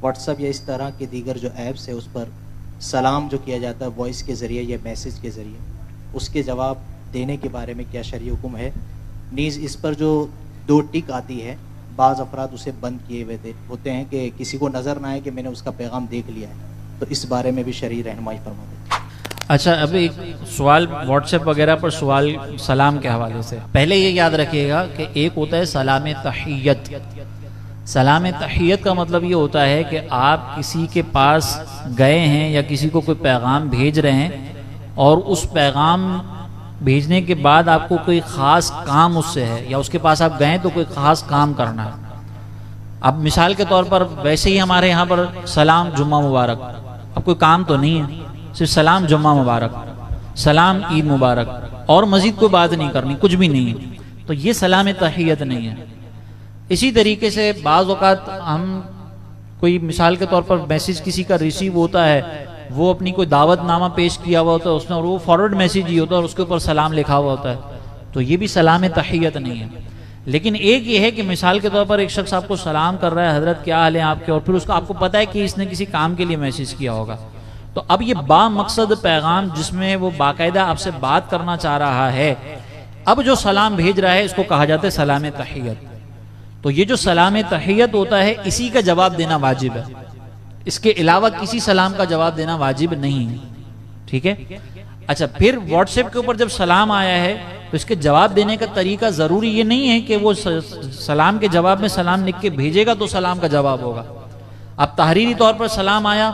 What's app یا اس طرح کے دیگر جو ایپس ہے اس پر سلام جو کیا جاتا ہے وائس کے ذریعے یا میسج کے ذریعے، اس کے جواب دینے کے بارے میں کیا شرعی حکم ہے؟ نیز اس پر جو 2 ٹک آتی ہے، بعض افراد اسے بند کیے ہوئے ہوتے ہیں کہ کسی کو نظر نہ آئے کہ میں نے اس کا پیغام دیکھ لیا ہے، تو اس بارے میں بھی شرعی رہنمائی فرما دیں۔ اچھا، اب ایک سوال واٹس ایپ وغیرہ پر سوال سلام کے حوالے سے، پہلے یہ یاد رکھیے گا کہ ایک ہوتا ہے سلام تحیت۔ سلام تحیت کا مطلب یہ ہوتا ہے کہ آپ کسی کے پاس گئے ہیں یا کسی کو کوئی پیغام بھیج رہے ہیں اور اس پیغام بھیجنے کے بعد آپ کو کوئی خاص کام اس سے ہے، یا اس کے پاس آپ گئے تو کوئی خاص کام کرنا ہے۔ اب مثال کے طور پر ویسے ہی ہمارے یہاں پر سلام جمعہ مبارک، اب کوئی کام تو نہیں ہے، صرف سلام جمعہ مبارک، سلام عید مبارک، اور مزید کوئی بات نہیں کرنی، کچھ بھی نہیں ہے، تو یہ سلام تحیت نہیں ہے۔ اسی طریقے سے بعض اوقات ہم کوئی مثال کے طور پر میسج کسی کا ریسیو ہوتا ہے، وہ اپنی کوئی دعوت نامہ پیش کیا ہوا ہوتا ہے اس نے، اور وہ فارورڈ میسج ہی ہوتا ہے اور اس کے اوپر سلام لکھا ہوا ہوتا ہے، تو یہ بھی سلام تحیت نہیں ہے۔ لیکن ایک یہ ہے کہ مثال کے طور پر ایک شخص آپ کو سلام کر رہا ہے، حضرت کیا حال ہے آپ کے، اور پھر اس کو آپ کو پتہ ہے کہ اس نے کسی کام کے لیے میسج کیا ہوگا، تو اب یہ با مقصد پیغام جس میں وہ باقاعدہ آپ سے بات کرنا چاہ رہا ہے، اب جو سلام بھیج رہا ہے اس کو کہا جاتا ہے سلام تحیت۔ تو یہ جو سلام تحیت ہوتا ہے اسی کا جواب دینا واجب ہے، اس کے علاوہ کسی سلام کا جواب دینا واجب نہیں ہے، ٹھیک ہے۔ اچھا، پھر واٹس ایپ کے اوپر جب سلام آیا ہے تو اس کے جواب دینے کا طریقہ ضروری یہ نہیں ہے کہ وہ سلام کے جواب میں سلام لکھ کے بھیجے گا تو سلام کا جواب ہوگا۔ اب تحریری طور پر سلام آیا،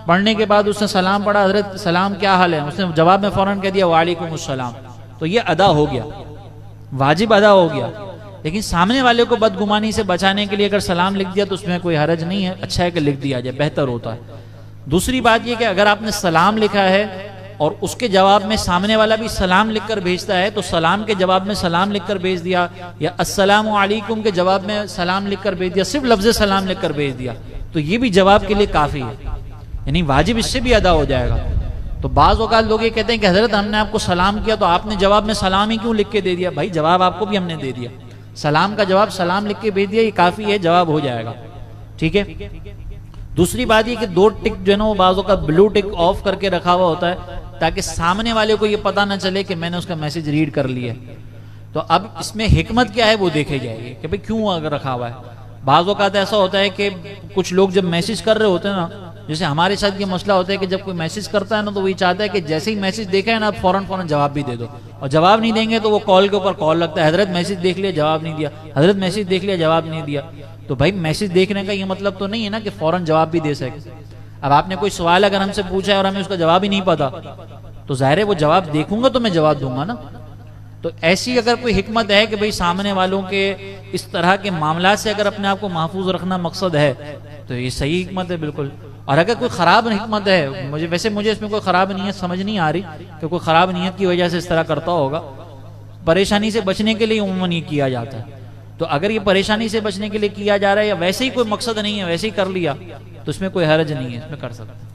پڑھنے کے بعد اس نے سلام پڑھا، حضرت سلام کیا حال ہے، اس نے جواب میں فوراً کہہ دیا وعلیکم السلام، تو یہ ادا ہو گیا، واجب ادا ہو گیا۔ لیکن سامنے والے کو بدگمانی سے بچانے کے لیے اگر سلام لکھ دیا تو اس میں کوئی حرج نہیں ہے، اچھا ہے کہ لکھ دیا جائے، بہتر ہوتا ہے۔ دوسری بات یہ کہ اگر آپ نے سلام لکھا ہے اور اس کے جواب میں سامنے والا بھی سلام لکھ کر بھیجتا ہے، تو سلام کے جواب میں سلام لکھ کر بھیج دیا، یا السلام علیکم کے جواب میں سلام لکھ کر بھیج دیا، صرف لفظ سلام لکھ کر بھیج دیا، تو یہ بھی جواب کے لیے کافی ہے، یعنی واجب اس سے بھی ادا ہو جائے گا۔ تو بعض اوقات لوگ یہ کہتے ہیں کہ حضرت ہم نے آپ کو سلام کیا تو آپ نے جواب میں سلام ہی کیوں لکھ کے دے دیا؟ بھائی جواب آپ کو بھی ہم نے دے دیا، سلام کا جواب سلام لکھ کے بھیج دیا، یہ کافی ہے، جواب ہو جائے گا، ٹھیک ہے۔ دوسری بات یہ کہ 2 ٹک جو ہے نا وہ بعض اوقات بلو ٹک آف کر کے رکھا ہوا ہوتا ہے تاکہ سامنے والے کو یہ پتہ نہ چلے کہ میں نے اس کا میسج ریڈ کر لیا ہے۔ تو اب اس میں حکمت کیا ہے وہ دیکھے جائے گی کہ بھئی کیوں اگر رکھا ہوا ہے۔ بعض اوقات ایسا ہوتا ہے کہ کچھ لوگ جب میسج کر رہے ہوتے ہیں نا، جیسے ہمارے ساتھ یہ مسئلہ ہوتا ہے کہ جب کوئی میسج کرتا ہے نا تو وہی چاہتا ہے کہ جیسے ہی میسج دیکھا ہے نا آپ فوراً جواب بھی دے دو، اور جواب نہیں دیں گے تو وہ کال کے اوپر کال لگتا ہے، حضرت میسج دیکھ لیا جواب نہیں دیا، حضرت میسج دیکھ لیا جواب نہیں دیا۔ تو بھائی میسج دیکھنے کا یہ مطلب تو نہیں ہے نا کہ فوراً جواب بھی دے سکے۔ اب آپ نے کوئی سوال اگر ہم سے پوچھا ہے اور ہمیں اس کا جواب ہی نہیں پتا تو ظاہر ہے وہ جواب دیکھوں گا تو میں جواب دوں گا نا۔ تو ایسی اگر کوئی حکمت ہے کہ بھئی سامنے والوں کے اس طرح کے معاملات سے اگر اپنے آپ کو محفوظ رکھنا مقصد ہے تو یہ صحیح حکمت ہے بالکل۔ اور اگر کوئی خراب حکمت ہے، مجھے اس میں کوئی خراب نیت سمجھ نہیں آ رہی کہ کوئی خراب نیت کی وجہ سے اس طرح کرتا ہوگا، پریشانی سے بچنے کے لیے عموماً یہ کیا جاتا ہے۔ تو اگر یہ پریشانی سے بچنے کے لیے کیا جا رہا ہے یا ویسے ہی کوئی مقصد نہیں ہے ویسے ہی کر لیا تو اس میں کوئی حرج نہیں ہے، اس میں کر سکتے ہیں۔